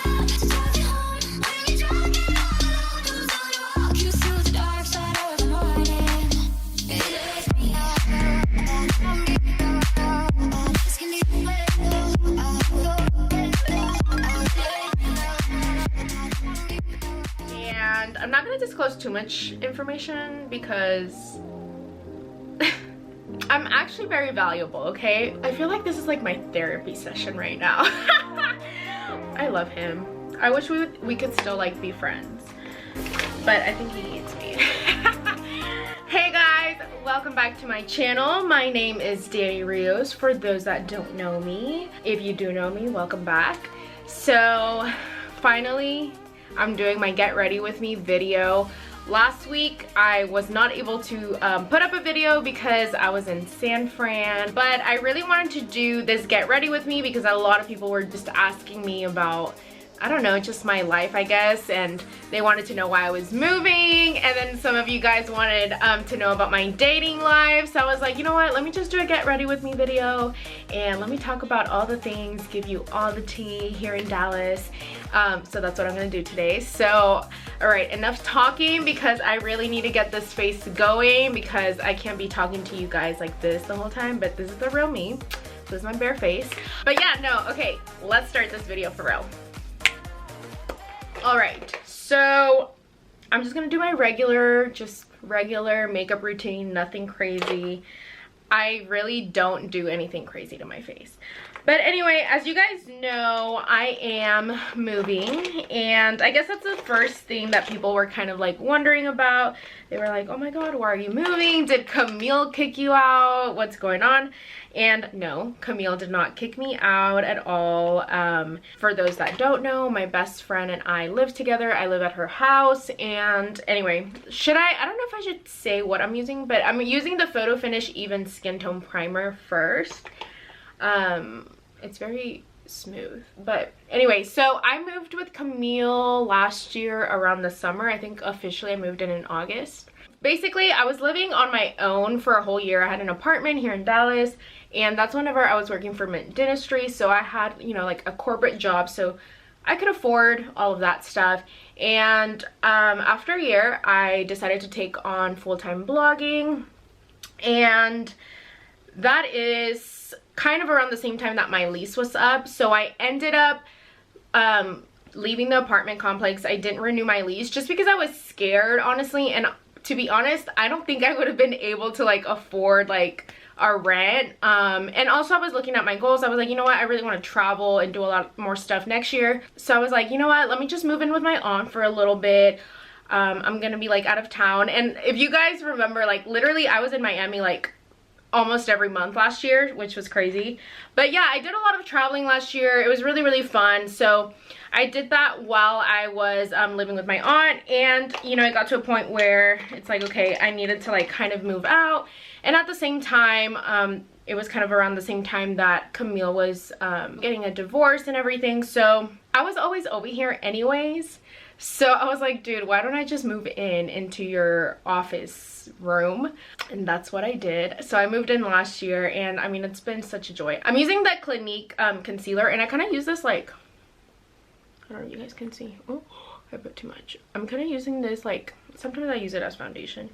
And I'm not going to disclose too much information because I'm actually very valuable, okay? I feel like this is like my therapy session right now. I love him. I wish we could still like be friends, but I think he needs me. Hey guys, welcome back to my channel. My name is Danny Rios, for those that don't know me. If you do know me, welcome back. So finally, I'm doing my get ready with me video. Last week I was not able to put up a video because I was in San Fran, but I really wanted to do this get ready with me because a lot of people were just asking me about, I don't know, just my life, I guess, and they wanted to know why I was moving, and then some of you guys wanted to know about my dating life. So I was like, you know what, let me just do a get ready with me video and let me talk about all the things, give you all the tea here in Dallas. So that's what I'm gonna do today. So all right, enough talking because I really need to get this face going because I can't be talking to you guys like this the whole time, but this is the real me. This is my bare face. But yeah, no, okay, let's start this video for real. All right, so I'm just gonna do my regular makeup routine, nothing crazy. I really don't do anything crazy to my face. But anyway, as you guys know, I am moving, and I guess that's the first thing that people were kind of like wondering about. They were like, oh my god, why are you moving? Did Camille kick you out? What's going on? And no, Camille did not kick me out at all. For those that don't know, my best friend and I live together. I live at her house. And anyway, I don't know if I should say what I'm using, but I'm using the Photo Finish Even Skin Tone Primer first. It's very smooth, but anyway, so I moved with Camille last year around the summer. I think officially I moved in August. Basically, I was living on my own for a whole year. I had an apartment here in Dallas, and that's whenever I was working for Mint Dentistry, so I had, you know, like a corporate job, so I could afford all of that stuff. And after a year, I decided to take on full-time blogging, and that is kind of around the same time that my lease was up. So I ended up leaving the apartment complex. I didn't renew my lease just because I was scared, honestly, and to be honest, I don't think I would have been able to like afford like our rent. And also I was looking at my goals. I was like, you know what, I really want to travel and do a lot more stuff next year. So I was like, you know what, let me just move in with my aunt for a little bit. I'm gonna be like out of town. And if you guys remember, like literally I was in Miami like almost every month last year, which was crazy. But yeah, I did a lot of traveling last year. It was really fun. So I did that while I was living with my aunt, and you know, it got to a point where it's like, okay, I needed to like kind of move out. And at the same time, it was kind of around the same time that Camille was getting a divorce and everything. So I was always over here anyways. So I was like, dude, why don't I just move into your office room? And that's what I did. So I moved in last year, and I mean, it's been such a joy. I'm using the Clinique concealer, and I kind of use this like, I don't know if you guys can see. Oh, I put too much. I'm kind of using this like, sometimes I use it as foundation,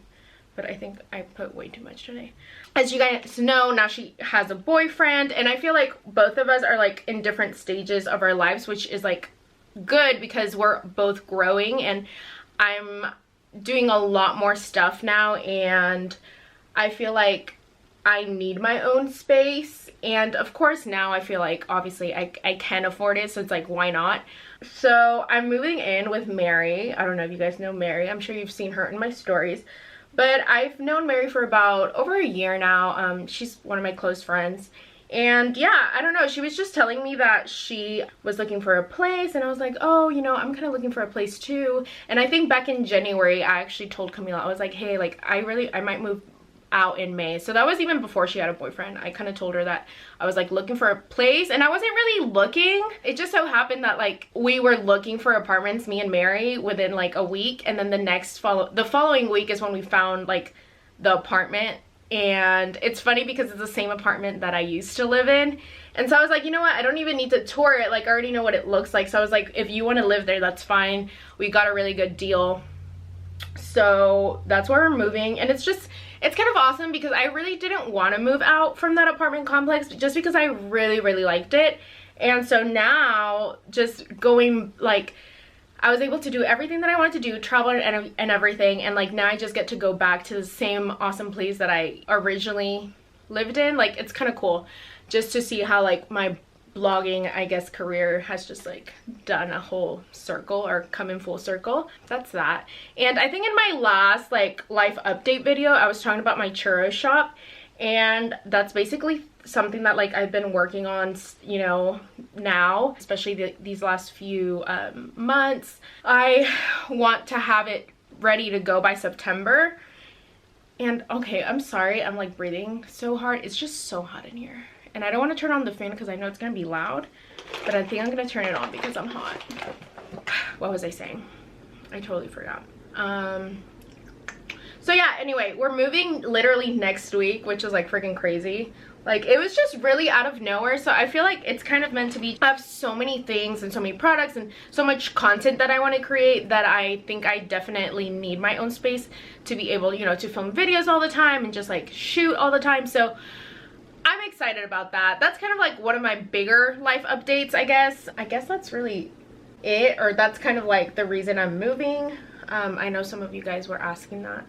but I think I put way too much today. As you guys know, now she has a boyfriend, and I feel like both of us are like in different stages of our lives, which is like good because we're both growing, and I'm doing a lot more stuff now, and I feel like I need my own space. And of course now I feel like obviously I can afford it, so it's like, why not? So I'm moving in with Mary. I don't know if you guys know Mary. I'm sure you've seen her in my stories, but I've known Mary for about over a year now. She's one of my close friends. And yeah, I don't know, she was just telling me that she was looking for a place, and I was like, oh, you know, I'm kind of looking for a place too. And I think back in January, I actually told Camille, I was like, hey, like I might move out in May. So that was even before she had a boyfriend. I kind of told her that I was like looking for a place, and I wasn't really looking. It just so happened that like we were looking for apartments, me and Mary, within like a week, and then the following week is when we found like the apartment and it's funny because it's the same apartment that I used to live in. And so I was like, you know what, I don't even need to tour it, like I already know what it looks like. So I was like, if you want to live there, that's fine. We got a really good deal. So that's where we're moving, and it's kind of awesome because I really didn't want to move out from that apartment complex just because I really liked it. And so now just going, like, I was able to do everything that I wanted to do, travel and everything, and like now I just get to go back to the same awesome place that I originally lived in. Like, it's kind of cool just to see how like my blogging, I guess, career has just like done a whole circle, or come in full circle. That's that. And I think in my last like life update video I was talking about my churro shop, and that's basically something that like I've been working on, you know, now, especially these last few months. I want to have it ready to go by September. And okay, I'm sorry, I'm like breathing so hard. It's just so hot in here, and I don't want to turn on the fan because I know it's gonna be loud, but I think I'm gonna turn it on because I'm hot. What was I saying? I totally forgot. So yeah, anyway, we're moving literally next week, which is like freaking crazy. Like, it was just really out of nowhere. So I feel like it's kind of meant to be. I have so many things and so many products and so much content that I want to create that I think I definitely need my own space to be able, you know, to film videos all the time and just like shoot all the time. So I'm excited about that. That's kind of like one of my bigger life updates, I guess. I guess that's really it, or that's kind of like the reason I'm moving. I know some of you guys were asking that.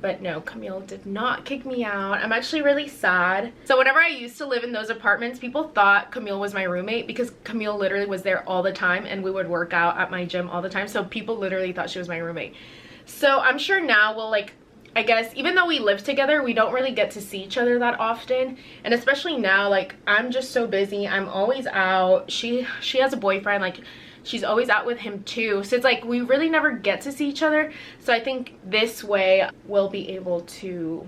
But no, Camille did not kick me out. I'm actually really sad. So whenever I used to live in those apartments, people thought Camille was my roommate because Camille literally was there all the time, and we would work out at my gym all the time. So people literally thought she was my roommate. So I'm sure now we'll, like, I guess, even though we live together, we don't really get to see each other that often. And especially now, like, I'm just so busy. I'm always out. She has a boyfriend, like, she's always out with him too. So it's like we really never get to see each other. So I think this way we'll be able to,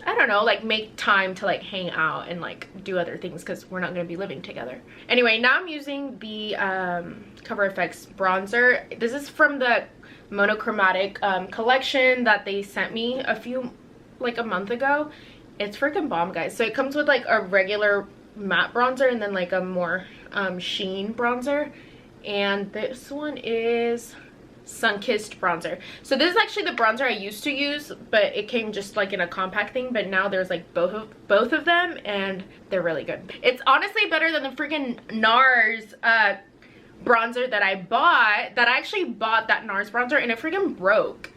I don't know, like make time to like hang out and like do other things because we're not going to be living together. Anyway, now I'm using the Cover FX bronzer. This is from the monochromatic collection that they sent me a month ago. It's freaking bomb, guys. So it comes with like a regular matte bronzer and then like a more sheen bronzer. And this one is Sun-Kissed bronzer. So this is actually the bronzer I used to use, but it came just like in a compact thing. But now there's like both of them, and they're really good. It's honestly better than the freaking NARS bronzer that I bought. That I actually bought that NARS bronzer and it freaking broke,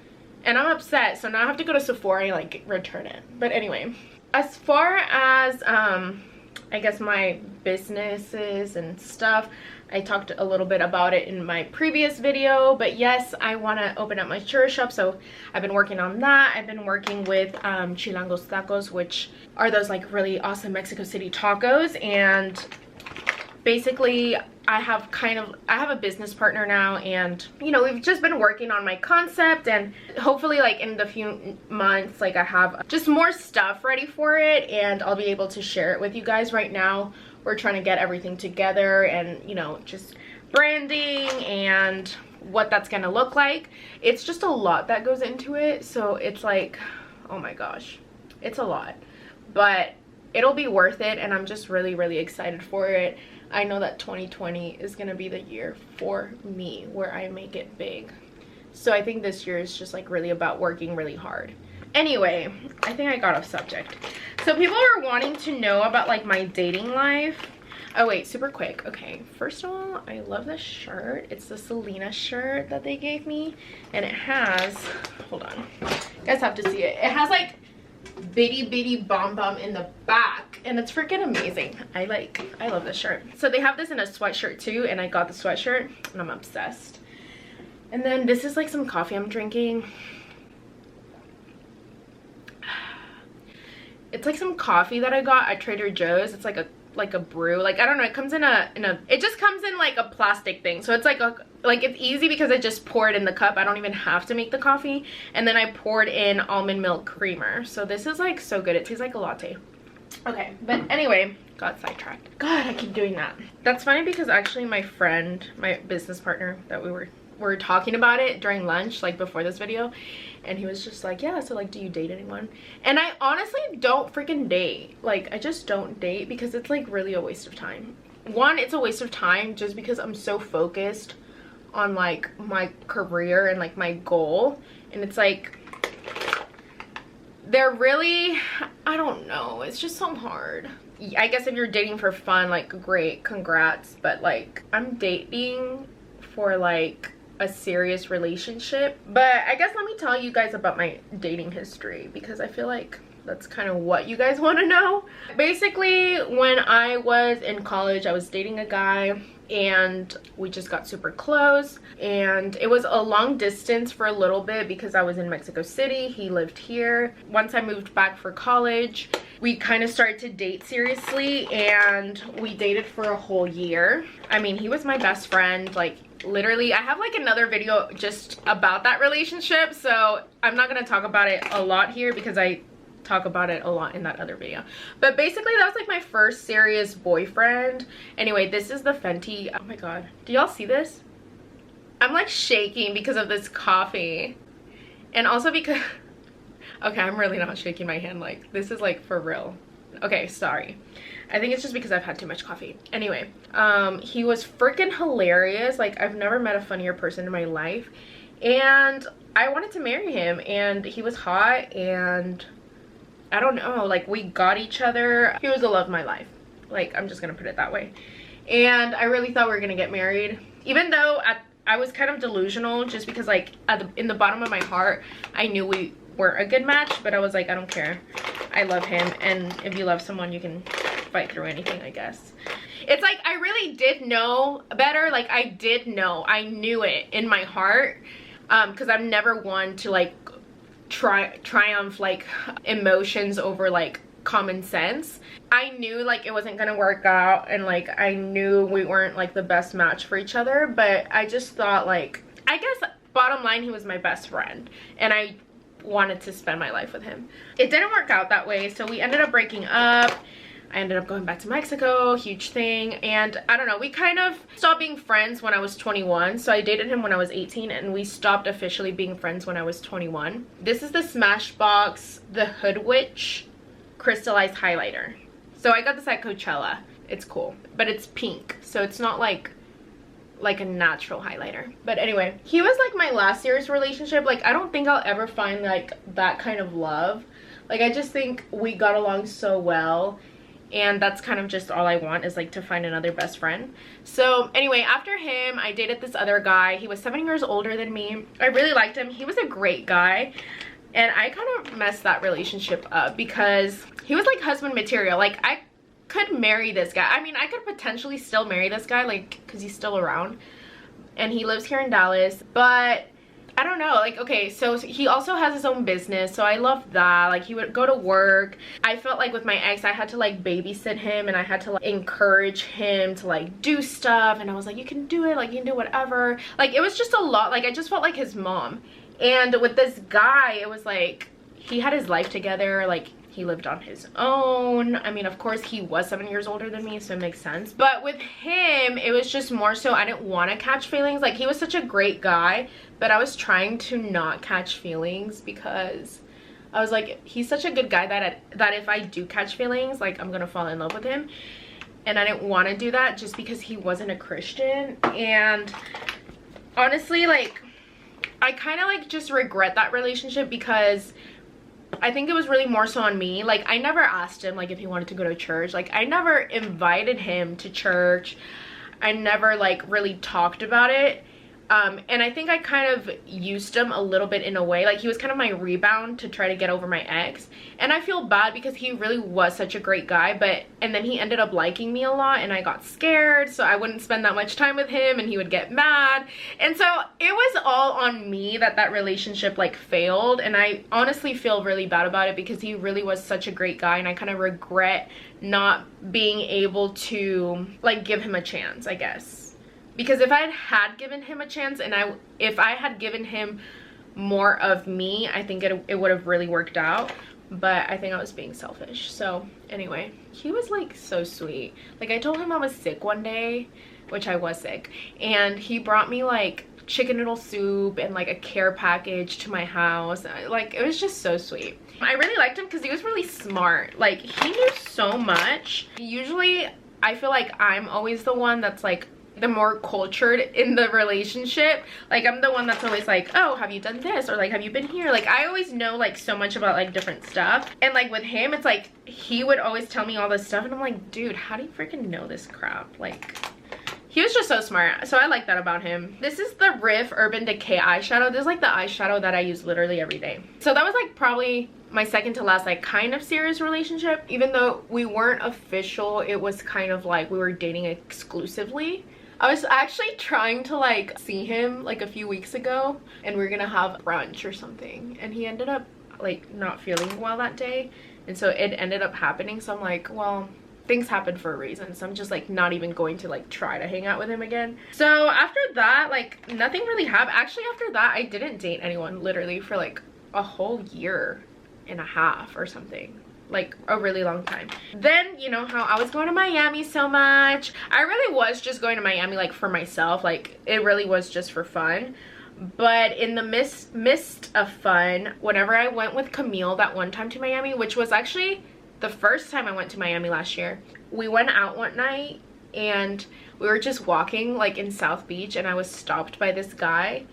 and I'm upset. So now I have to go to Sephora and like return it. But anyway, as far as I guess my businesses and stuff, I talked a little bit about it in my previous video, but yes, I want to open up my churro shop, so I've been working on that. I've been working with Chilangos Tacos, which are those like really awesome Mexico City tacos, and basically I have a business partner now, and you know, we've just been working on my concept, and hopefully like in the few months, like I have just more stuff ready for it and I'll be able to share it with you guys. Right now we're trying to get everything together and, you know, just branding and what that's gonna look like. It's just a lot that goes into it, so it's like, oh my gosh, it's a lot, but it'll be worth it, and I'm just really excited for it. I know that 2020 is gonna be the year for me where I make it big. So I think this year is just like really about working really hard. Anyway, I think I got off subject. So people are wanting to know about like my dating life. Oh wait, super quick. Okay, first of all, I love this shirt. It's the Selena shirt that they gave me, and it has, hold on, you guys have to see it. It has like bitty bomb in the back, and it's freaking amazing. I love this shirt. So they have this in a sweatshirt too, and I got the sweatshirt and I'm obsessed. And then this is like some coffee I'm drinking. It's like some coffee that I got at Trader Joe's. It's like a brew, like I don't know, it comes in a it just comes in like a plastic thing, so it's like it's easy because I just pour it in the cup. I don't even have to make the coffee, and then I poured in almond milk creamer. So this is like so good. It tastes like a latte. Okay, but anyway, got sidetracked. God, I keep doing that. That's funny because actually my friend, my business partner, that we were talking about it during lunch, like before this video, and he was just like, yeah, so like, do you date anyone? And I honestly don't freaking date. Like, I just don't date because it's like really a waste of time. One, it's a waste of time just because I'm so focused on like my career and like my goal, and it's like they're really, I don't know, it's just so hard. I guess if you're dating for fun, like, great, congrats, but like, I'm dating for like a serious relationship. But I guess let me tell you guys about my dating history because I feel like that's kind of what you guys want to know. Basically, when I was in college, I was dating a guy and we just got super close, and it was a long distance for a little bit because I was in Mexico City, he lived here. Once I moved back for college, we kind of started to date seriously, and we dated for a whole year. I mean, he was my best friend, like literally. I have like another video just about that relationship, so I'm not gonna talk about it a lot here because I talk about it a lot in that other video. But basically that was like my first serious boyfriend. Anyway, this is the Fenty. Oh my god, do y'all see this? I'm like shaking because of this coffee, and also because okay, I'm really not shaking my hand, like this is like for real. Okay, sorry, I think it's just because I've had too much coffee. Anyway, he was freaking hilarious. Like, I've never met a funnier person in my life, and I wanted to marry him, and he was hot, and I don't know, like, we got each other. He was the love of my life. Like, I'm just gonna put it that way. And I really thought we were gonna get married, even though I was kind of delusional, just because like in the bottom of my heart I knew we weren't a good match, but I was like, I don't care, I love him, and if you love someone you can fight through anything, I guess. It's like I really did know better. Like, I did know, I knew it in my heart, because I'm never one to like triumph like emotions over like common sense. I knew like it wasn't gonna work out, and like I knew we weren't like the best match for each other, but I just thought, like, I guess bottom line, he was my best friend and I wanted to spend my life with him. It didn't work out that way, so we ended up breaking up. I ended up going back to Mexico, huge thing, and I don't know, we kind of stopped being friends when I was 21. So I dated him when I was 18, and we stopped officially being friends when I was 21. This is the Smashbox The Hood Witch crystallized highlighter. So I got this at Coachella. It's cool, but it's pink, so it's not like a natural highlighter. But anyway, he was like my last serious relationship. Like, I don't think I'll ever find like that kind of love. Like, I just think we got along so well, and that's kind of just all I want, is like to find another best friend. So anyway, after him I dated this other guy. He was 7 years older than me. I really liked him. He was a great guy, and I kind of messed that relationship up because he was like husband material. Like, I could marry this guy. I mean, I could potentially still marry this guy, like, because he's still around and he lives here in Dallas, but I don't know, like, okay, so he also has his own business, so I love that. Like, he would go to work. I felt like with my ex, I had to like babysit him, and I had to like encourage him to like do stuff, and I was like, you can do it, like, you can do whatever. Like, it was just a lot. Like, I just felt like his mom. And with this guy, it was like he had his life together. Like, he lived on his own. I mean, of course, he was 7 years older than me, so it makes sense. But with him, it was just more so I didn't want to catch feelings. Like, he was such a great guy, but I was trying to not catch feelings because I was like, he's such a good guy that if I do catch feelings, like, I'm gonna fall in love with him. And I didn't want to do that just because he wasn't a Christian. And honestly, like, I kind of like just regret that relationship because I think it was really more so on me. Like, I never asked him like if he wanted to go to church. Like, I never invited him to church. I never like really talked about it. And I think I kind of used him a little bit in a way. Like, he was kind of my rebound to try to get over my ex. And I feel bad because he really was such a great guy, and then he ended up liking me a lot, and I got scared, so I wouldn't spend that much time with him, and he would get mad. And so it was all on me that relationship like failed, and I honestly feel really bad about it because he really was such a great guy, and I kind of regret not being able to like give him a chance, I guess. Because if I had given him a chance, and if I had given him more of me, I think it would have really worked out. but I think I was being selfish. So anyway, he was like so sweet. Like I told him I was sick one day, which I was sick, and he brought me like chicken noodle soup and like a care package to my house. Like it was just so sweet. I really liked him because he was really smart. Like he knew so much. Usually I feel like I'm always the one that's like the more cultured in the relationship. Like I'm the one that's always like, oh, have you done this, or like have you been here? Like I always know like so much about like different stuff, and like with him it's like he would always tell me all this stuff and I'm like, dude, how do you freaking know this crap? Like he was just so smart. So I like that about him. This is the Riff Urban Decay eyeshadow. This is like the eyeshadow that I use literally every day. So that was like probably my second to last like kind of serious relationship. Even though we weren't official, it was kind of like we were dating exclusively. I was actually trying to like see him like a few weeks ago, and we were gonna have brunch or something, and he ended up like not feeling well that day, and so it ended up happening. So I'm like, well, things happen for a reason, so I'm just like not even going to like try to hang out with him again. So after that, like nothing really happened. Actually after that I didn't date anyone literally for like a whole year and a half or something, like a really long time. Then you know how I was going to Miami so much. I really was just going to Miami like for myself, like it really was just for fun. But in the midst of fun, whenever I went with Camille that one time to Miami, which was actually the first time I went to Miami last year, we went out one night and we were just walking like in South Beach, and I was stopped by this guy,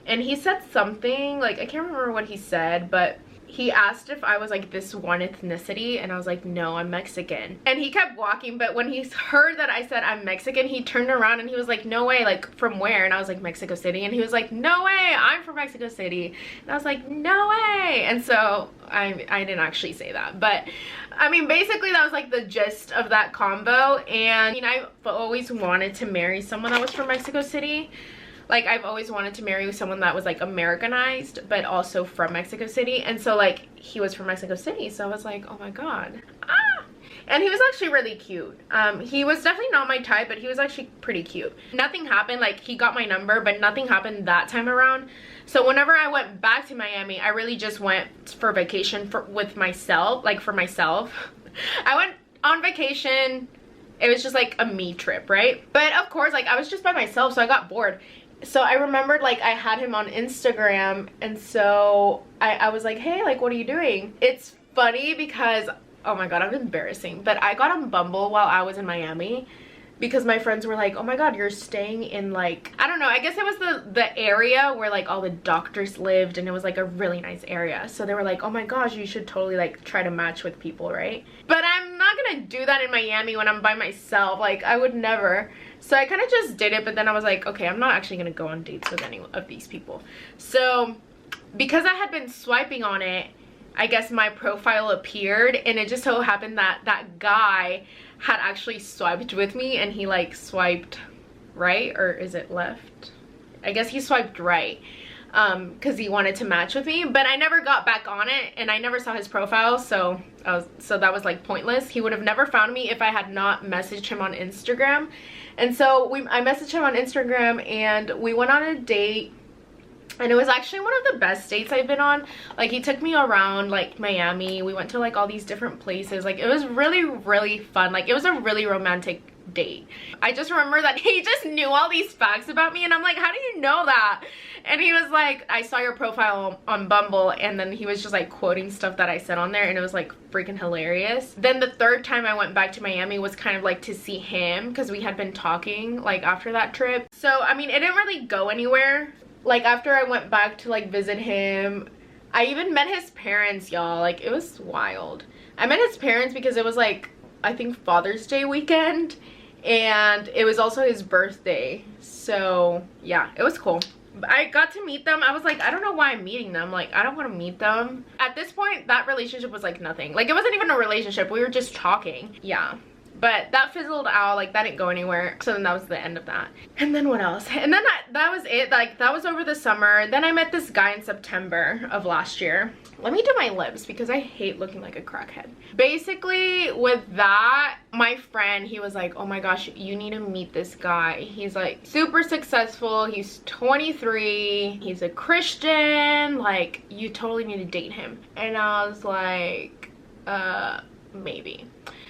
and he said something like, I can't remember what he said, but he asked if I was like this one ethnicity, and I was like, no, I'm Mexican. And he kept walking, but when he heard that I said I'm Mexican, he turned around and he was like, no way, like from where? And I was like, Mexico City. And he was like, no way, I'm from Mexico City. And I was like, no way. And so I didn't actually say that, but I mean basically that was like the gist of that combo. And you know, I've always wanted to marry someone that was from Mexico City. Like I've always wanted to marry someone that was like Americanized but also from Mexico City, and so like he was from Mexico City, so I was like, oh my god. And he was actually really cute. He was definitely not my type, but he was actually pretty cute. Nothing happened, like he got my number, but nothing happened that time around. So whenever I went back to Miami, I really just went for vacation with myself, like for myself. I went on vacation. It was just like a me trip, right? But of course, like I was just by myself, so I got bored. So I remembered like I had him on Instagram, and so I was like, hey, like what are you doing? It's funny because, oh my god, I'm embarrassing, but I got on Bumble while I was in Miami because my friends were like, oh my god, you're staying in like, I don't know, I guess it was the area where like all the doctors lived, and it was like a really nice area. So they were like, oh my gosh, you should totally like try to match with people, right? But I'm not gonna do that in Miami when I'm by myself. Like I would never. So I kind of just did it, but then I was like, okay, I'm not actually gonna go on dates with any of these people. So because I had been swiping on it, I guess my profile appeared, and it just so happened that that guy had actually swiped with me, and he like swiped right, or is it left? I guess he swiped right because he wanted to match with me, but I never got back on it, and I never saw his profile, so that was like pointless. He would have never found me if I had not messaged him on Instagram. And so I messaged him on Instagram, and we went on a date, and it was actually one of the best dates I've been on. Like he took me around like Miami. We went to like all these different places. Like it was really, really fun. Like it was a really romantic date. I just remember that he just knew all these facts about me, and I'm like, how do you know that? And he was like, I saw your profile on Bumble, and then he was just like quoting stuff that I said on there, and it was like freaking hilarious. Then the third time I went back to Miami was kind of like to see him, because we had been talking like after that trip. So I mean, it didn't really go anywhere. Like after I went back to like visit him, I even met his parents, y'all. Like it was wild. I met his parents because it was like, I think Father's Day weekend, and it was also his birthday. So yeah, it was cool. I got to meet them. I was like, I don't know why I'm meeting them. Like I don't want to meet them. At this point, that relationship was like nothing. Like it wasn't even a relationship. We were just talking. Yeah. But that fizzled out, like that didn't go anywhere. So then that was the end of that. And then what else? And then that was it. Like that was over the summer. Then I met this guy in September of last year. Let me do my lips because I hate looking like a crackhead. Basically with that, my friend, he was like, oh my gosh, you need to meet this guy. He's like super successful. He's 23. He's a Christian. Like you totally need to date him. And I was like, maybe.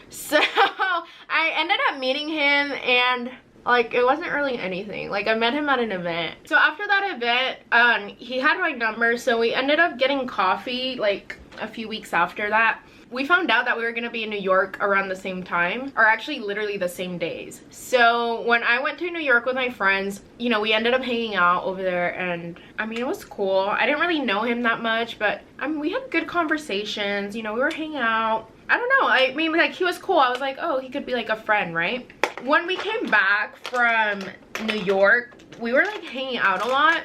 So I ended up meeting him, and like it wasn't really anything. Like I met him at an event. So after that event, he had my number, so we ended up getting coffee like a few weeks after that. We found out that we were gonna be in New York around the same time, or actually literally the same days. So when I went to New York with my friends, you know, we ended up hanging out over there, and I mean, it was cool. I didn't really know him that much, but I mean, we had good conversations, you know, we were hanging out. I don't know, I mean, like, he was cool. I was like, oh, he could be like a friend, right? When we came back from New York, we were like hanging out a lot.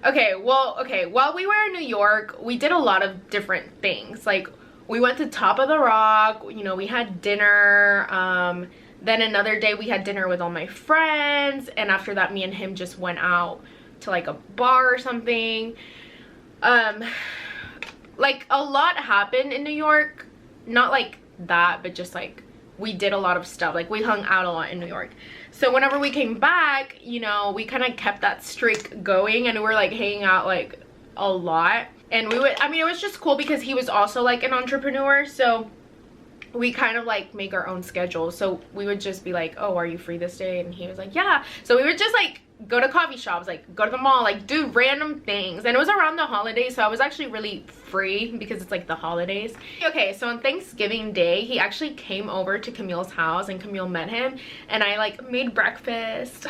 Okay, while we were in New York, we did a lot of different things. Like, we went to Top of the Rock, you know, we had dinner. Then another day we had dinner with all my friends, and after that me and him just went out to like a bar or something. Like a lot happened in New York. Not like that, but just like we did a lot of stuff. Like we hung out a lot in New York. So whenever we came back, you know, we kind of kept that streak going, and we were like hanging out like a lot. And we would, I mean, it was just cool because he was also like an entrepreneur, so we kind of like make our own schedule. So we would just be like, oh, are you free this day? And he was like, yeah. So we would just like go to coffee shops, like go to the mall, like do random things. And it was around the holidays, so I was actually really free because it's like the holidays. Okay, so on Thanksgiving Day, he actually came over to Camille's house, and Camille met him, and I like made breakfast.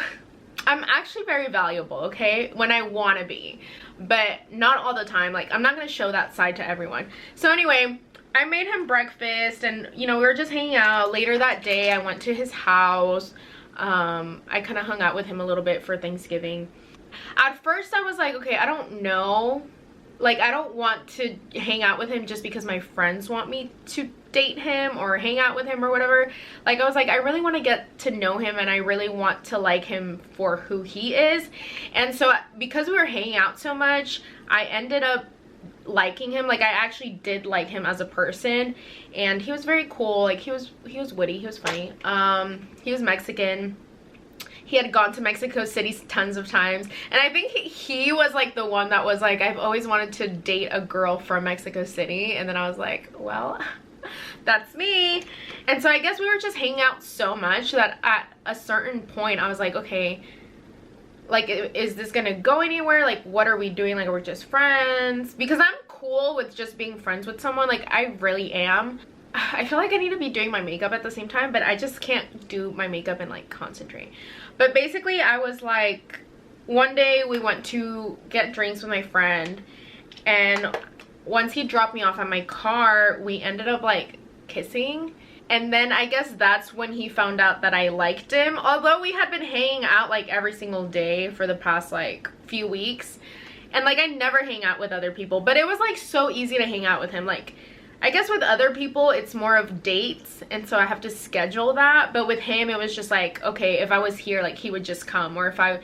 I'm actually very valuable, okay, when I want to be, but not all the time. Like, I'm not going to show that side to everyone. So anyway, I made him breakfast, and you know, we were just hanging out. Later that day, I went to his house. I kind of hung out with him a little bit for Thanksgiving. At first I was like, okay, I don't know, like I don't want to hang out with him just because my friends want me to date him or hang out with him or whatever. Like I was like, I really want to get to know him, and I really want to like him for who he is. And so because we were hanging out so much, I ended up liking him. Like I actually did like him as a person, and he was very cool. Like he was witty, he was funny. He was Mexican. He had gone to Mexico City tons of times, and I think he was like the one that was like, I've always wanted to date a girl from Mexico City. And then I was like, well, that's me. And so I guess we were just hanging out so much that at a certain point I was like, okay, like, is this gonna go anywhere? Like, what are we doing? Like, we're just friends? Because I'm cool with just being friends with someone. Like, I really am. I feel like I need to be doing my makeup at the same time, but I just can't do my makeup and like concentrate. But basically I was like, one day we went to get drinks with my friend, and once he dropped me off at my car, we ended up like kissing. And then I guess that's when he found out that I liked him. Although we had been hanging out like every single day for the past like few weeks. And like I never hang out with other people, but it was like so easy to hang out with him. Like I guess with other people it's more of dates, and so I have to schedule that. But with him it was just like, okay, if I was here, like he would just come. Or if I,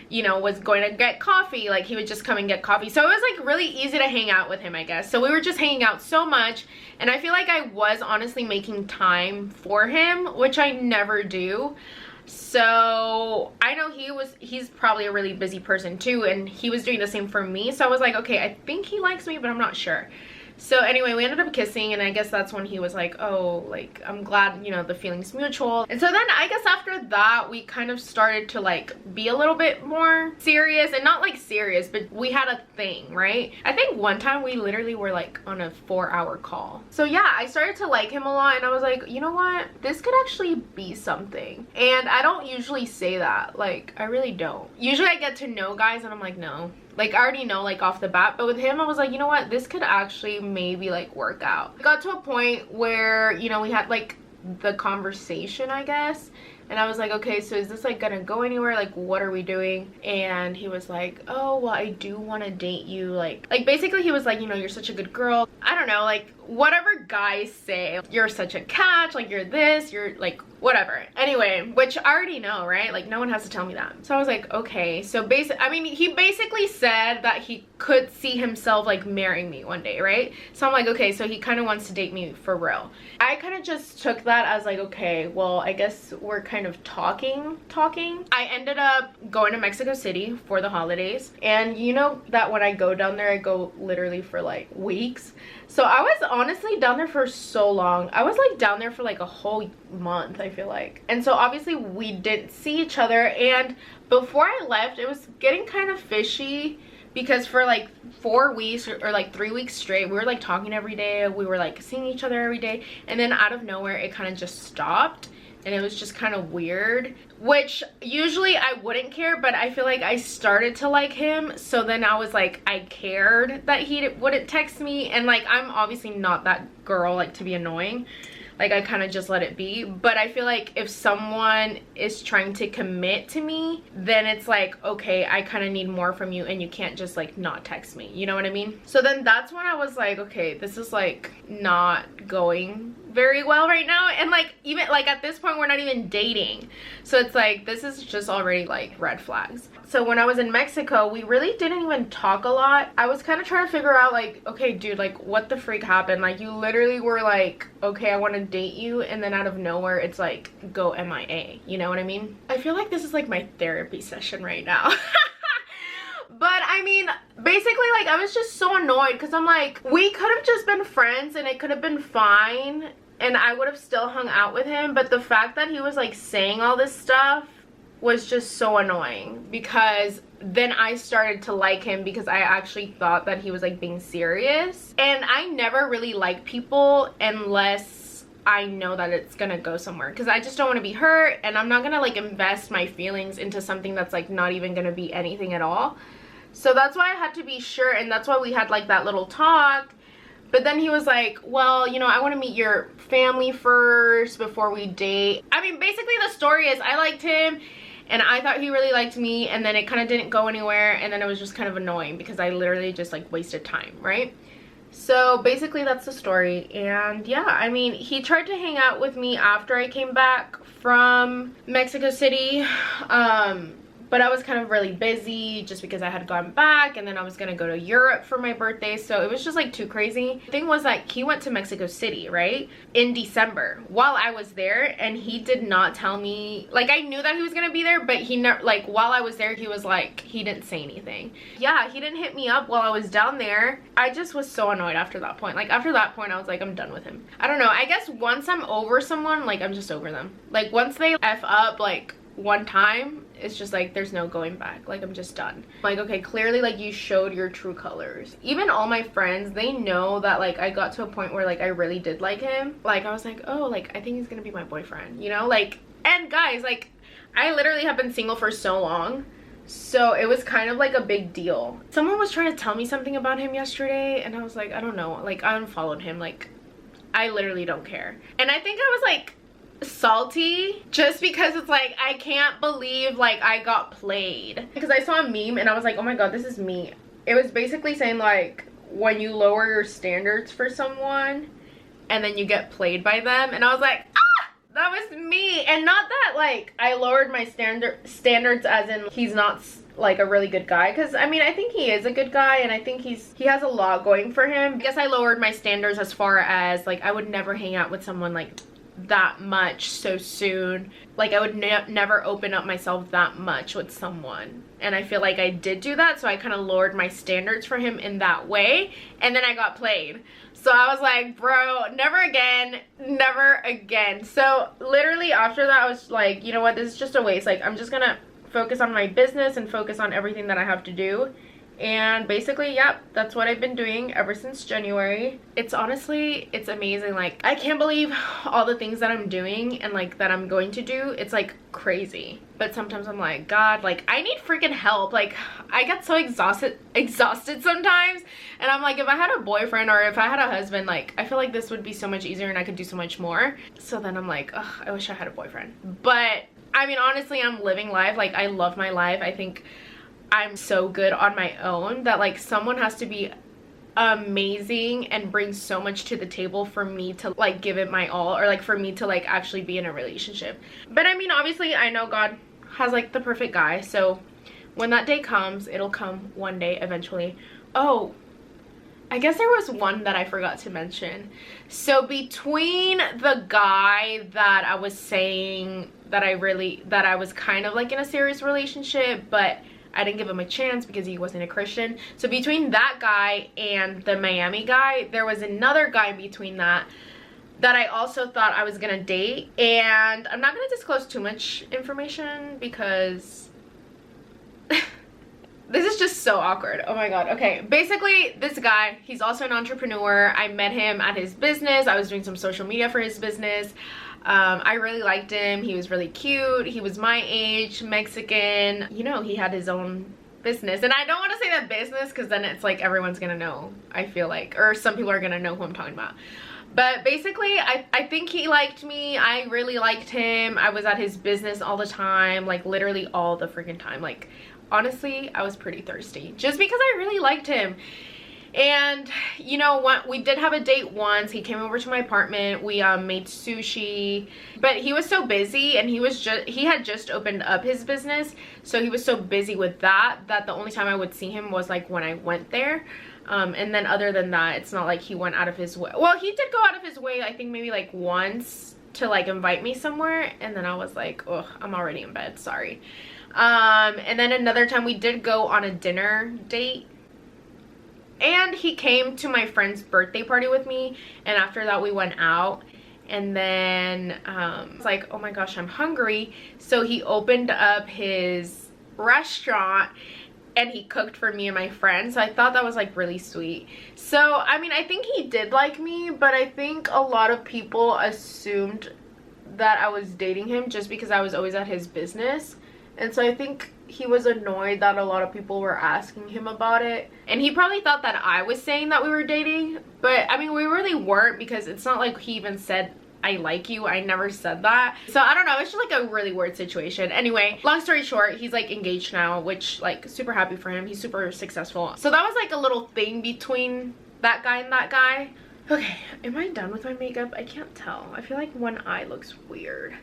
you know, was going to get coffee, like he would just come and get coffee. So it was like really easy to hang out with him, I guess. So we were just hanging out so much, and I feel like I was honestly making time for him, which I never do. So I know he's probably a really busy person too, and he was doing the same for me. So I was like, okay, I think he likes me, but I'm not sure. So anyway, we ended up kissing, and I guess that's when he was like, oh, like, I'm glad, you know, the feeling's mutual. And so then I guess after that, we kind of started to like be a little bit more serious, and not like serious, but we had a thing, right? I think one time we literally were like on a 4-hour call. So yeah, I started to like him a lot, and I was like, you know what? This could actually be something. And I don't usually say that. Like, I really don't. Usually I get to know guys and I'm like, no. Like, I already know, like, off the bat. But with him, I was like, you know what? This could actually maybe, like, work out. It got to a point where, you know, we had, like, the conversation, I guess. And I was like, okay, so is this, like, gonna go anywhere? Like, what are we doing? And he was like, oh, well, I do want to date you. Like, basically, he was like, you know, you're such a good girl. I don't know, like, whatever guys say. You're such a catch. Like, you're this. You're, like, whatever. Anyway, which I already know, right? Like, no one has to tell me that. So I was like, okay. So I mean, he basically said that he could see himself like marrying me one day, right? So I'm like, okay, so he kind of wants to date me for real. I kind of just took that as like, okay, well, I guess we're kind of talking. I ended up going to Mexico City for the holidays, and you know that when I go down there, I go literally for like weeks. So I was honestly down there for so long. I was like down there for like a whole month, I feel like. And so obviously we didn't see each other, and before I left, it was getting kind of fishy because for like 4 weeks or like 3 weeks straight, we were like talking every day. We were like seeing each other every day, and then out of nowhere it kind of just stopped, and it was just kind of weird, which usually I wouldn't care, but I feel like I started to like him. So then I was like, I cared that he wouldn't text me, and like I'm obviously not that girl like to be annoying. Like, I kind of just let it be. But I feel like if someone is trying to commit to me, then it's like, okay, I kind of need more from you, and you can't just like not text me, you know what I mean? So then that's when I was like, okay, this is like not going very well right now. And like, even like at this point, we're not even dating, so it's like, this is just already like red flags. So when I was in Mexico, we really didn't even talk a lot. I was kind of trying to figure out like, okay, dude, like what the freak happened? Like, you literally were like, okay, I want to date you, and then out of nowhere it's like, go MIA, you know what I mean? I feel like this is like my therapy session right now. But I mean, basically, like, I was just so annoyed because I'm like, we could have just been friends and it could have been fine, and I would have still hung out with him. But the fact that he was like saying all this stuff was just so annoying, because then I started to like him because I actually thought that he was like being serious. And I never really like people unless I know that it's gonna go somewhere, because I just don't want to be hurt, and I'm not gonna like invest my feelings into something that's like not even gonna be anything at all. So that's why I had to be sure, and that's why we had like that little talk. But then he was like, well, you know, I want to meet your family first before we date. I mean, basically the story is I liked him, and I thought he really liked me, and then it kind of didn't go anywhere, and then it was just kind of annoying because I literally just like wasted time, right? So basically that's the story. And yeah, I mean, he tried to hang out with me after I came back from Mexico City, but I was kind of really busy just because I had gone back, and then I was gonna go to Europe for my birthday, so it was just like too crazy. The thing was that he went to Mexico City, right, in December while I was there, and he did not tell me. Like, I knew that he was gonna be there, but he never, like, while I was there, he was like, he didn't say anything. Yeah, he didn't hit me up while I was down there. I just was so annoyed after that point. Like, after that point, I was like, I'm done with him. I don't know, I guess once I'm over someone, like, I'm just over them. Like, once they F up like one time, it's just like there's no going back. Like, I'm just done. Like, okay, clearly like you showed your true colors. Even all my friends, they know that like I got to a point where like I really did like him. Like, I was like, oh, like I think he's gonna be my boyfriend, you know? Like, and guys, like I literally have been single for so long, so it was kind of like a big deal. Someone was trying to tell me something about him yesterday, and I was like, I don't know. Like, I unfollowed him. Like, I literally don't care. And I think I was like salty just because it's like, I can't believe like I got played. Because I saw a meme and I was like, oh my god, this is me. It was basically saying like, when you lower your standards for someone and then you get played by them, and I was like, ah, that was me. And not that like I lowered my standards as in he's not like a really good guy, because I mean, I think he is a good guy, and I think he has a lot going for him. I guess I lowered my standards as far as like I would never hang out with someone like that much so soon. Like, I would never open up myself that much with someone, and I feel like I did do that, so I kind of lowered my standards for him in that way, and then I got played. So I was like, bro, never again, never again. So literally after that, I was like, you know what, this is just a waste. Like, I'm just gonna focus on my business and focus on everything that I have to do. And basically, yep, that's what I've been doing ever since January. It's honestly, it's amazing. Like, I can't believe all the things that I'm doing and like that I'm going to do. It's like crazy. But sometimes I'm like, God, like I need freaking help. Like, I get so exhausted sometimes, and I'm like, if I had a boyfriend or if I had a husband, like I feel like this would be so much easier and I could do so much more. So then I'm like, ugh, I wish I had a boyfriend. But I mean, honestly, I'm living life. Like, I love my life. I think I'm so good on my own that like someone has to be amazing and brings so much to the table for me to like give it my all, or like for me to like actually be in a relationship. But I mean, obviously I know God has like the perfect guy, so when that day comes, it'll come one day eventually. Oh, I guess there was one that I forgot to mention. So between the guy that I was saying that I was kind of like in a serious relationship, but I didn't give him a chance because he wasn't a Christian. So between that guy and the Miami guy, there was another guy in between that I also thought I was gonna date. And I'm not gonna disclose too much information because this is just so awkward. Oh my god. Okay, basically this guy, he's also an entrepreneur. I met him at his business. I was doing some social media for his business. I really liked him. He was really cute. He was my age, Mexican. You know, he had his own business. And I don't want to say that business because then it's like everyone's gonna know, I feel like, or some people are gonna know who I'm talking about. But basically, I think he liked me. I really liked him. I was at his business all the time, like literally all the freaking time. Like, honestly, I was pretty thirsty just because I really liked him. And you know what, we did have a date once. He came over to my apartment. We made sushi, but he was so busy, and he had just opened up his business, so he was so busy with that the only time I would see him was like when I went there. And then other than that, it's not like he went out of his way. Well, he did go out of his way, I think maybe like once, to like invite me somewhere, and then I was like, oh, I'm already in bed, sorry. And then another time we did go on a dinner date, and he came to my friend's birthday party with me, and after that we went out. And then it's like, oh my gosh, I'm hungry, so he opened up his restaurant and he cooked for me and my friend. So I thought that was like really sweet. So I mean, I think he did like me, but I think a lot of people assumed that I was dating him just because I was always at his business. And so I think he was annoyed that a lot of people were asking him about it. And he probably thought that I was saying that we were dating. But I mean, we really weren't, because it's not like he even said, I like you. I never said that. So I don't know. It's just like a really weird situation. Anyway, long story short, he's like engaged now, which like super happy for him. He's super successful. So that was like a little thing between that guy and that guy. Okay, am I done with my makeup? I can't tell. I feel like one eye looks weird.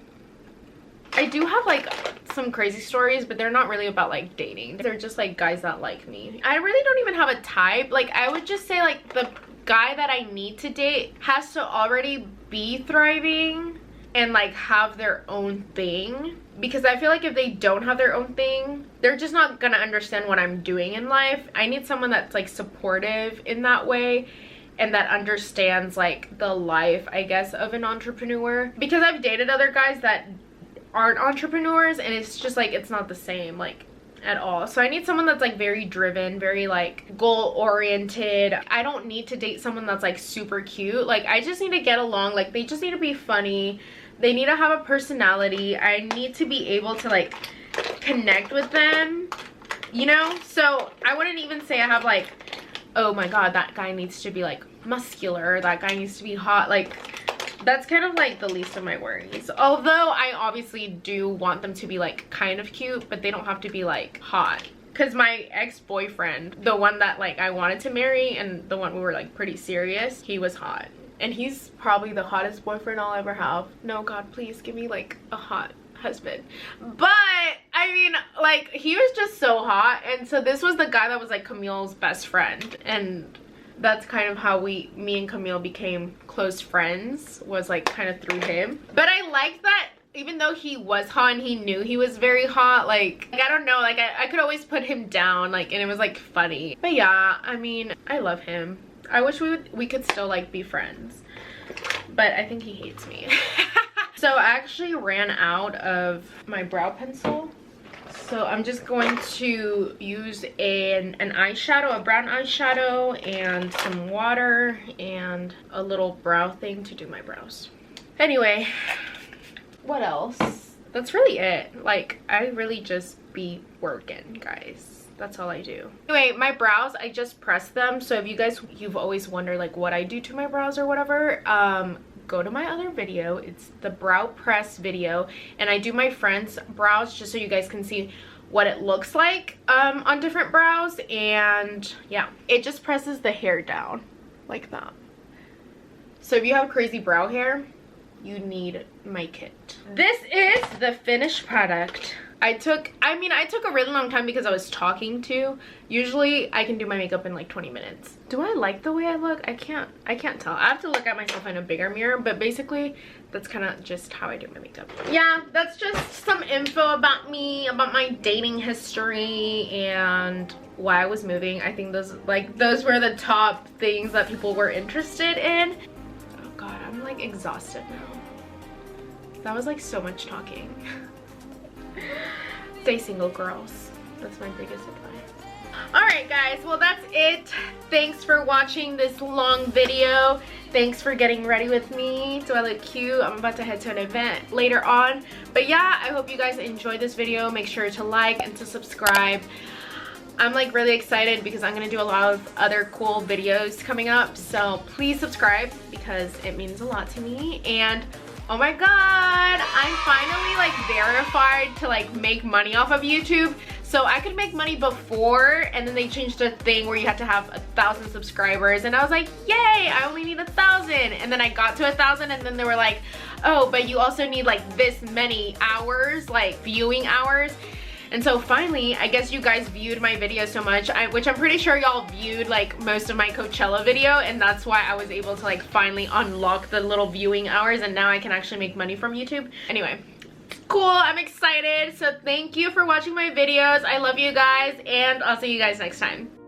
I do have like some crazy stories, but they're not really about like dating. They're just like guys that like me. I really don't even have a type. Like, I would just say like the guy that I need to date has to already be thriving and like have their own thing, because I feel like if they don't have their own thing, they're just not gonna understand what I'm doing in life. I need someone that's like supportive in that way, and that understands like the life, I guess, of an entrepreneur, because I've dated other guys that aren't entrepreneurs, and it's just like it's not the same like at all. So I need someone that's like very driven, very like goal oriented. I don't need to date someone that's like super cute. Like, I just need to get along. Like, they just need to be funny. They need to have a personality. I need to be able to like connect with them, you know? So I wouldn't even say I have like, oh my god, that guy needs to be like muscular, that guy needs to be hot. Like, that's kind of like the least of my worries. Although I obviously do want them to be like kind of cute, but they don't have to be like hot. Because my ex-boyfriend, the one that like I wanted to marry and the one we were like pretty serious, he was hot. And he's probably the hottest boyfriend I'll ever have. No, God, please give me like a hot husband. But I mean, like, he was just so hot. And so this was the guy that was like Camille's best friend, and that's kind of how me and Camille became close friends, was like kind of through him. But I liked that even though he was hot and he knew he was very hot, like I don't know, like I could always put him down, like, and it was like funny. But yeah, I mean, I love him. I wish we could still like be friends, but I think he hates me. So I actually ran out of my brow pencil. So I'm just going to use an eyeshadow, a brown eyeshadow, and some water and a little brow thing to do my brows. Anyway, what else? That's really it. Like, I really just be working, guys. That's all I do. Anyway, my brows, I just pressed them. So if you've always wondered like what I do to my brows or whatever, go to my other video. It's the brow press video, and I do my friend's brows just so you guys can see what it looks like on different brows. And yeah, it just presses the hair down like that. So if you have crazy brow hair, you need my kit. This is the finished product. I took a really long time because I was talking to. Usually I can do my makeup in like 20 minutes. Do I like the way I look? I can't tell. I have to look at myself in a bigger mirror, but basically that's kind of just how I do my makeup. Yeah, that's just some info about me, about my dating history and why I was moving. I think those were the top things that people were interested in. Oh god, I'm like exhausted now. That was like so much talking. Stay single, girls. That's my biggest advice. Alright guys, well that's it. Thanks for watching this long video. Thanks for getting ready with me. Do I look cute? I'm about to head to an event later on. But yeah, I hope you guys enjoyed this video. Make sure to like and to subscribe. I'm like really excited because I'm gonna do a lot of other cool videos coming up. So please subscribe because it means a lot to me. And oh my god, I'm finally like verified to like make money off of YouTube. So I could make money before, and then they changed the thing where you had to have 1,000 subscribers, and I was like, yay, I only need 1,000. And then I got to 1,000, and then they were like, oh, but you also need like this many hours, like viewing hours. And so finally, I guess you guys viewed my video so much, which I'm pretty sure y'all viewed like most of my Coachella video, and that's why I was able to like finally unlock the little viewing hours, and now I can actually make money from YouTube. Anyway, cool, I'm excited. So thank you for watching my videos. I love you guys, and I'll see you guys next time.